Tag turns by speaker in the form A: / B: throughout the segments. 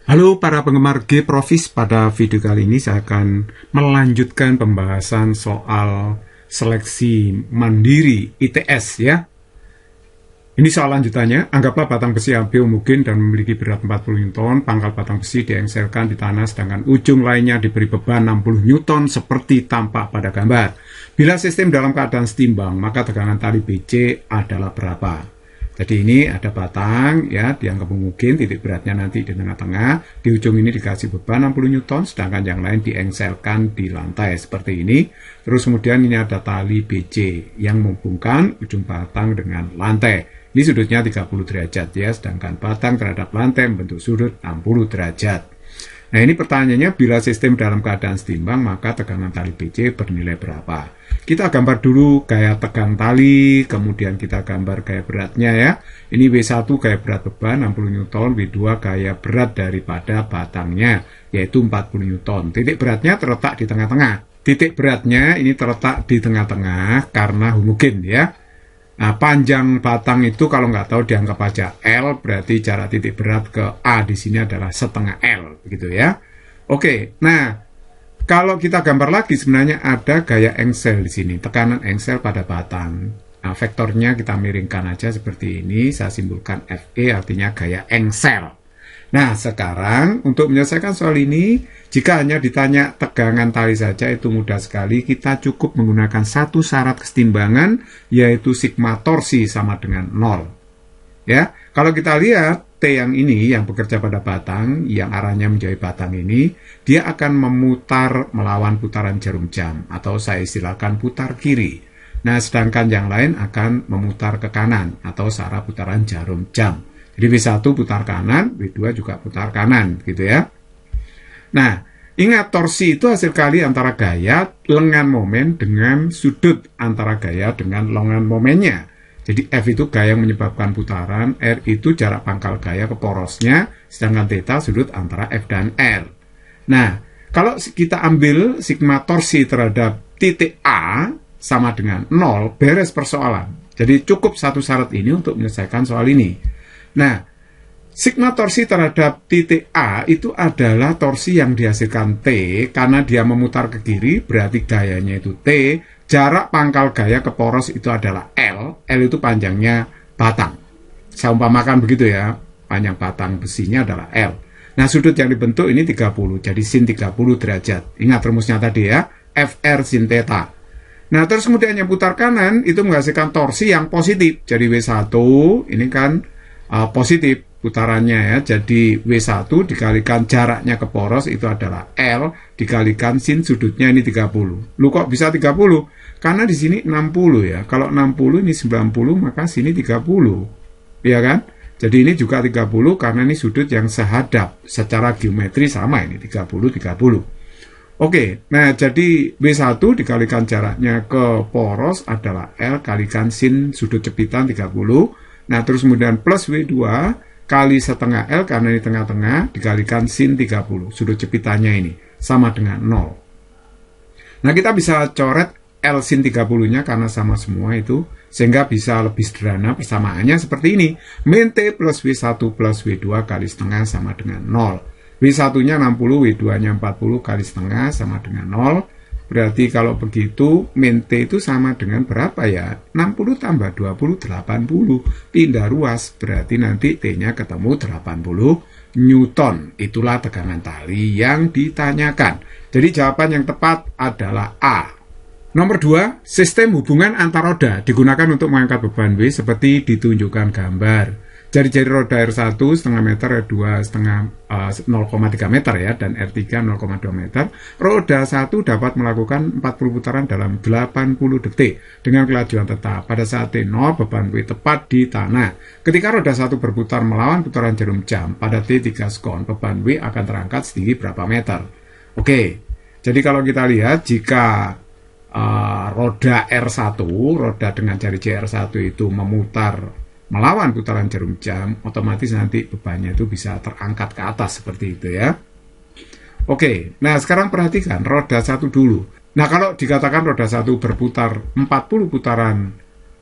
A: Halo para penggemar G-Profis, pada video kali ini saya akan melanjutkan pembahasan soal seleksi mandiri ITS ya. Ini soal lanjutannya. Anggaplah batang besi AB homogen dan memiliki berat 40 Newton, pangkal batang besi diengserkan di tanah sedangkan ujung lainnya diberi beban 60 Newton seperti tampak pada gambar. Bila sistem dalam keadaan setimbang, maka tekanan tali BC adalah berapa? Jadi ini ada batang ya, dianggap homogen, titik beratnya nanti di tengah-tengah, di ujung ini dikasih beban 60 Newton, sedangkan yang lain diengselkan di lantai seperti ini. Terus kemudian ini ada tali BC yang menghubungkan ujung batang dengan lantai. Ini sudutnya 30 derajat ya, sedangkan batang terhadap lantai membentuk sudut 60 derajat. Nah ini pertanyaannya, bila sistem dalam keadaan setimbang, maka tekanan tali BC bernilai berapa? Kita gambar dulu gaya tegang tali, kemudian kita gambar gaya beratnya ya. Ini W1 gaya berat beban 60 Newton, W2 gaya berat daripada batangnya, yaitu 40 Newton. Titik beratnya terletak di tengah-tengah. Titik beratnya ini terletak di tengah-tengah karena homogen ya. Nah, panjang batang itu kalau nggak tahu dianggap aja L, berarti jarak titik berat ke A di sini adalah setengah L, begitu ya. Oke, nah kalau kita gambar lagi sebenarnya ada gaya engsel di sini, tekanan engsel pada batang. Nah, vektornya kita miringkan aja seperti ini, saya simbolkan FE artinya gaya engsel. Nah, sekarang untuk menyelesaikan soal ini, jika hanya ditanya tegangan tali saja itu mudah sekali. Kita cukup menggunakan satu syarat kesetimbangan, yaitu sigma torsi sama dengan 0. Ya, kalau kita lihat T yang ini yang bekerja pada batang, yang arahnya menjauhi batang ini, dia akan memutar melawan putaran jarum jam, atau saya istilahkan putar kiri. Nah, sedangkan yang lain akan memutar ke kanan, atau searah putaran jarum jam. Jadi W1 putar kanan, W2 juga putar kanan, gitu ya. Nah, ingat torsi itu hasil kali antara gaya lengan momen dengan sudut antara gaya dengan lengan momennya. Jadi F itu gaya yang menyebabkan putaran, R itu jarak pangkal gaya ke porosnya, sedangkan theta sudut antara F dan R. Nah, kalau kita ambil sigma torsi terhadap titik A sama dengan 0, beres persoalan. Jadi cukup satu syarat ini untuk menyelesaikan soal ini. Nah, sigma torsi terhadap titik A itu adalah torsi yang dihasilkan T, karena dia memutar ke kiri, berarti gayanya itu T, jarak pangkal gaya ke poros itu adalah L, L itu panjangnya batang. Saya umpamakan begitu ya, panjang batang besinya adalah L. Nah, sudut yang dibentuk ini 30, jadi sin 30 derajat. Ingat rumusnya tadi ya, FR sin theta. Nah, terus kemudian yang putar kanan itu menghasilkan torsi yang positif. Jadi W1 ini kan positif putarannya ya, jadi W1 dikalikan jaraknya ke poros itu adalah L, dikalikan sin sudutnya ini 30. Lu kok bisa 30? Karena di sini 60 ya, kalau 60 ini 90 maka sini 30 ya kan. Jadi ini juga 30 karena ini sudut yang sehadap, secara geometri sama, ini 30. Oke, nah jadi W1 dikalikan jaraknya ke poros adalah L kalikan sin sudut jepitan 30. Nah, terus kemudian plus W2 kali setengah L, karena ini tengah-tengah, dikalikan sin 30. Sudut jepitannya ini sama dengan 0. Nah, kita bisa coret L sin 30-nya karena sama semua itu, sehingga bisa lebih sederhana persamaannya seperti ini. Min T plus W1 plus W2 kali setengah sama dengan 0. W1-nya 60, W2-nya 40 kali setengah sama dengan 0. Berarti kalau begitu, min T itu sama dengan berapa ya? 60 tambah 20, 80. Pindah ruas, berarti nanti T-nya ketemu 80 Newton. Itulah tegangan tali yang ditanyakan. Jadi jawaban yang tepat adalah A. Nomor 2, sistem hubungan antar roda digunakan untuk mengangkat beban W seperti ditunjukkan gambar. Jari-jari roda R1 setengah meter, R2 setengah 0,3 meter ya, dan R3 0,2 meter. Roda 1 dapat melakukan 40 putaran dalam 80 detik dengan kelajuan tetap. Pada saat T0 beban W tepat di tanah. Ketika roda 1 berputar melawan putaran jarum jam pada T3 sekon, beban W akan terangkat setinggi berapa meter? Oke, jadi kalau kita lihat jika roda R1, roda dengan jari-jari R1 itu memutar melawan putaran jarum jam, otomatis nanti bebannya itu bisa terangkat ke atas seperti itu ya. Oke, nah sekarang perhatikan roda 1 dulu. Nah kalau dikatakan roda 1 berputar 40 putaran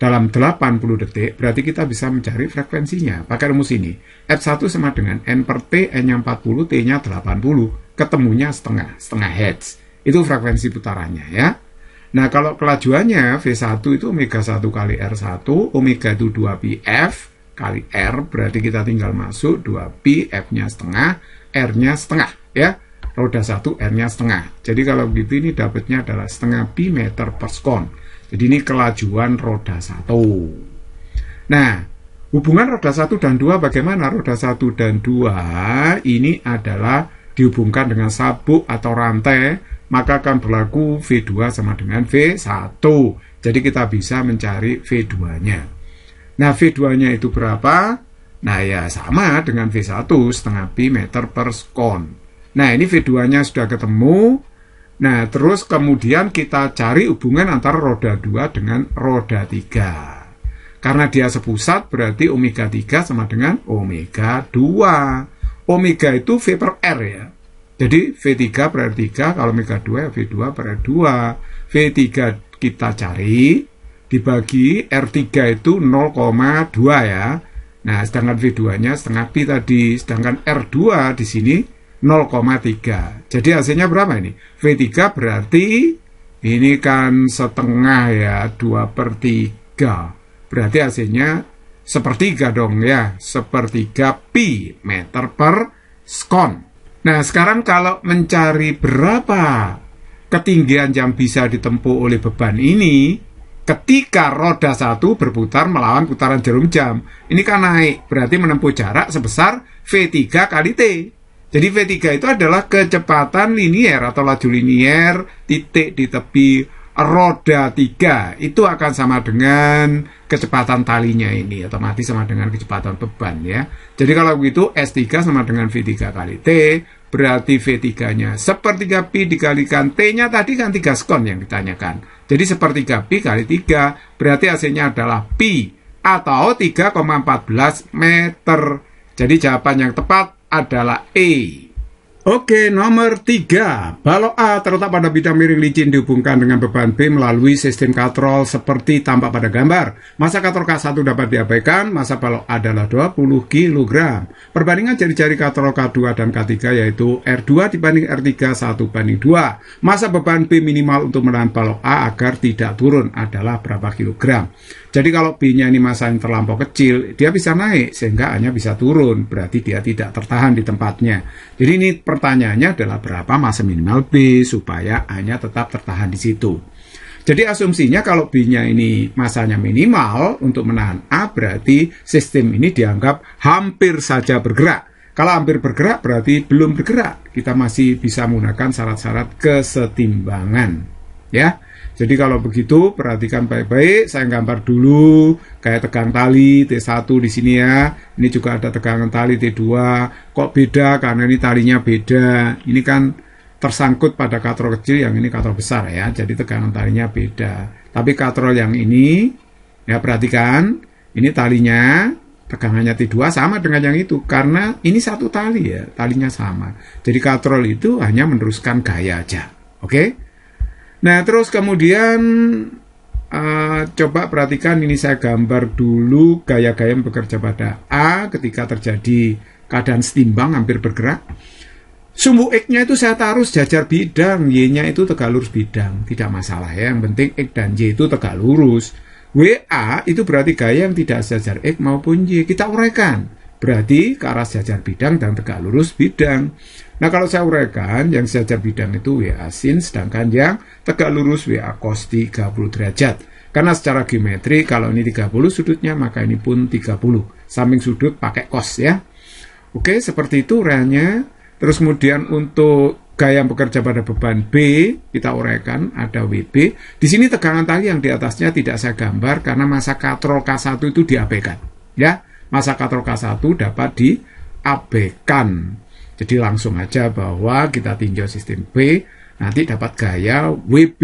A: dalam 80 detik, berarti kita bisa mencari frekuensinya. Pakai rumus ini. F1 sama dengan N per T, N-nya 40, T-nya 80. Ketemunya setengah hertz. Itu frekuensi putarannya ya. Nah, kalau kelajuannya V1 itu omega 1 kali R1, omega itu 2πf kali R, berarti kita tinggal masuk 2π, F-nya setengah, R-nya setengah ya. Roda 1, R-nya setengah. Jadi kalau begitu ini dapatnya adalah setengah pi meter per sekon. Jadi ini kelajuan roda 1. Nah, hubungan roda 1 dan 2 bagaimana? Roda 1 dan 2 ini adalah dihubungkan dengan sabuk atau rantai, maka akan berlaku V2 sama dengan V1. Jadi kita bisa mencari V2-nya. Nah, V2-nya itu berapa? Nah, ya sama dengan V1, setengah pi meter per sekon. Nah, ini V2-nya sudah ketemu. Nah, terus kemudian kita cari hubungan antara roda 2 dengan roda 3. Karena dia sepusat, berarti omega 3 sama dengan omega 2. Omega itu V per R ya. Jadi V3 per R3, kalau omega 2 ya V2 per R2. V3 kita cari, dibagi R3 itu 0,2 ya. Nah, sedangkan V2-nya setengah pi tadi, sedangkan R2 di sini 0,3. Jadi hasilnya berapa ini? V3 berarti ini kan setengah ya, 2 per 3. Berarti hasilnya sepertiga dong ya, sepertiga pi meter per sekon. Nah, sekarang kalau mencari berapa ketinggian yang bisa ditempuh oleh beban ini ketika roda 1 berputar melawan putaran jarum jam. Ini kan naik, berarti menempuh jarak sebesar V3 kali T. Jadi V3 itu adalah kecepatan linier atau laju linier titik di tepi roda 3. Itu akan sama dengan kecepatan talinya ini, otomatis sama dengan kecepatan beban ya. Jadi kalau begitu S3 sama dengan V3 kali T, berarti V3-nya sepertiga pi dikalikan T-nya tadi kan 3 sekon yang ditanyakan. Jadi sepertiga pi kali 3, berarti hasilnya adalah pi atau 3,14 meter. Jadi jawaban yang tepat adalah E. Oke, nomor 3. Balok A terletak pada bidang miring licin dihubungkan dengan beban B melalui sistem katrol seperti tampak pada gambar. Massa katrol K1 dapat diabaikan, massa balok A adalah 20 kg. Perbandingan jari-jari katrol K2 dan K3 yaitu R2 dibanding R3 1 banding 2. Massa beban B minimal untuk menahan balok A agar tidak turun adalah berapa kilogram. Jadi kalau B-nya ini massa yang terlampau kecil, dia bisa naik sehingga A-nya bisa turun, berarti dia tidak tertahan di tempatnya. Jadi ini pertanyaannya adalah berapa massa minimal B supaya A-nya tetap tertahan di situ. Jadi asumsinya kalau B-nya ini massanya minimal untuk menahan A, berarti sistem ini dianggap hampir saja bergerak. Kalau hampir bergerak berarti belum bergerak. Kita masih bisa menggunakan syarat-syarat kesetimbangan. Ya. Jadi kalau begitu perhatikan baik-baik, saya gambar dulu kayak tegang tali T1 di sini ya. Ini juga ada tegangan tali T2. Kok beda? Karena ini talinya beda. Ini kan tersangkut pada katrol kecil, yang ini katrol besar ya. Jadi tegangan talinya beda. Tapi katrol yang ini ya perhatikan, ini talinya tegangannya T2 sama dengan yang itu karena ini satu tali ya, talinya sama. Jadi katrol itu hanya meneruskan gaya aja. Oke? Nah, terus kemudian coba perhatikan ini saya gambar dulu gaya-gaya yang bekerja pada A ketika terjadi keadaan setimbang hampir bergerak. Sumbu X-nya itu saya taruh sejajar bidang, Y-nya itu tegak lurus bidang, tidak masalah ya. Yang penting X dan Y itu tegak lurus. WA itu berarti gaya yang tidak sejajar X maupun Y. Kita uraikan, berarti ke arah sejajar bidang dan tegak lurus bidang. Nah, kalau saya uraikan, yang sejajar bidang itu WA sin, sedangkan yang tegak lurus WA cos 30 derajat. Karena secara geometri, kalau ini 30 sudutnya, maka ini pun 30. Samping sudut pakai cos ya. Oke, seperti itu uraiannya. Terus kemudian untuk gaya yang bekerja pada beban B, kita uraikan, ada WB. Di sini tegangan tali yang di atasnya tidak saya gambar, karena massa katrol K1 itu diabaikan. Ya, massa katrol K1 dapat diabaikan. Jadi langsung aja bahwa kita tinjau sistem B, nanti dapat gaya WB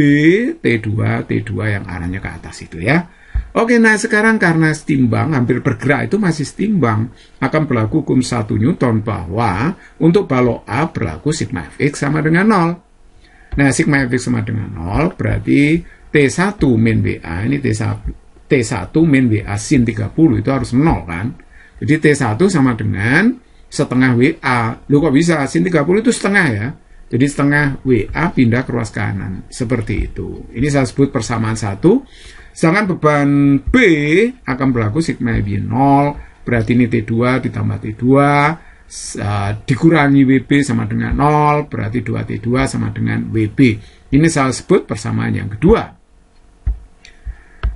A: T2 yang arahnya ke atas itu ya. Oke, nah sekarang karena setimbang, hampir bergerak itu masih setimbang, akan berlaku hukum 1 Newton bahwa untuk balok A berlaku sigma Fx sama dengan 0. Nah, sigma Fx sama dengan 0 berarti T1 min WA, ini T1 T1 min WA sin 30 itu harus 0 kan. Jadi T1 sama dengan setengah WA. Loh kok bisa? Sin 30 itu setengah ya. Jadi setengah WA pindah ke ruas kanan. Seperti itu. Ini saya sebut persamaan 1. Sedangkan beban B akan berlaku sigma B 0. Berarti ini T2 ditambah T2. Dikurangi WB sama dengan 0. Berarti 2T2 sama dengan WB. Ini saya sebut persamaan yang kedua.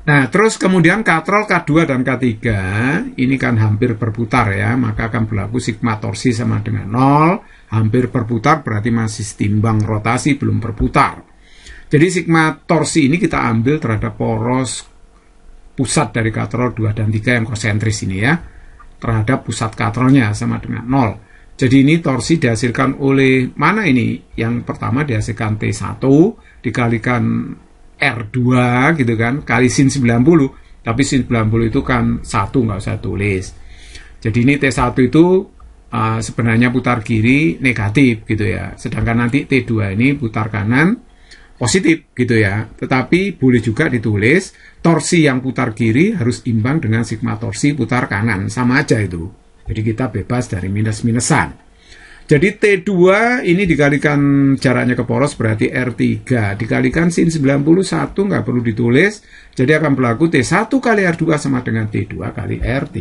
A: Nah, terus kemudian katrol K2 dan K3, ini kan hampir berputar ya, maka akan berlaku sigma torsi sama dengan 0, hampir berputar berarti masih setimbang rotasi, belum berputar. Jadi sigma torsi ini kita ambil terhadap poros pusat dari katrol 2 dan 3 yang konsentris ini ya, terhadap pusat katrolnya sama dengan 0. Jadi ini torsi dihasilkan oleh mana ini? Yang pertama dihasilkan T1 dikalikan R2 gitu kan, kali sin 90, tapi sin 90 itu kan 1, nggak usah tulis. Jadi ini T1 itu sebenarnya putar kiri negatif gitu ya, sedangkan nanti T2 ini putar kanan positif gitu ya, tetapi boleh juga ditulis torsi yang putar kiri harus imbang dengan sigma torsi putar kanan, sama aja itu. Jadi kita bebas dari minus-minusan. Jadi T2 ini dikalikan jaraknya ke poros berarti R3. Dikalikan sin 91 nggak perlu ditulis. Jadi akan berlaku T1 kali R2 sama dengan T2 kali R3.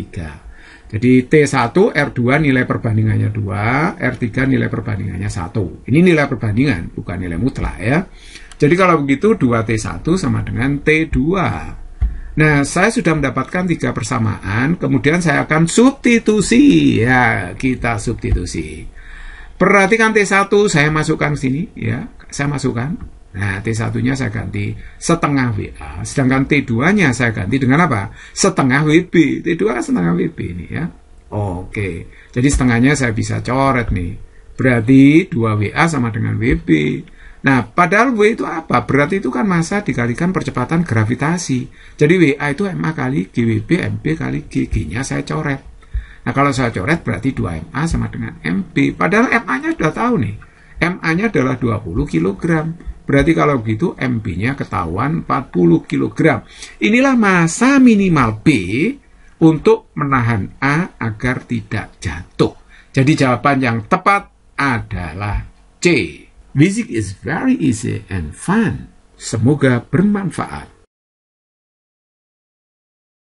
A: Jadi T1 R2 nilai perbandingannya 2, R3 nilai perbandingannya 1. Ini nilai perbandingan, bukan nilai mutlak ya. Jadi kalau begitu 2T1 sama dengan T2. Nah, saya sudah mendapatkan 3 persamaan, kemudian saya akan substitusi. Ya, kita substitusi. Perhatikan T1 saya masukkan sini ya, saya masukkan. Nah, T1-nya saya ganti setengah WA, sedangkan T2-nya saya ganti dengan apa? Setengah WB. T2 setengah WB ini ya. Oke. Jadi setengahnya saya bisa coret nih. Berarti 2WA sama dengan WB. Nah, padahal W itu apa? Berarti itu kan massa dikalikan percepatan gravitasi. Jadi WA itu MA kali GWB, MB kali G. G-nya saya coret. Nah, kalau saya coret berarti 2MA sama dengan MB. Padahal MA-nya sudah tahu nih. MA-nya adalah 20 kg. Berarti kalau begitu MB-nya ketahuan 40 kg. Inilah massa minimal B untuk menahan A agar tidak jatuh. Jadi jawaban yang tepat adalah C. Physics is very easy and fun. Semoga bermanfaat.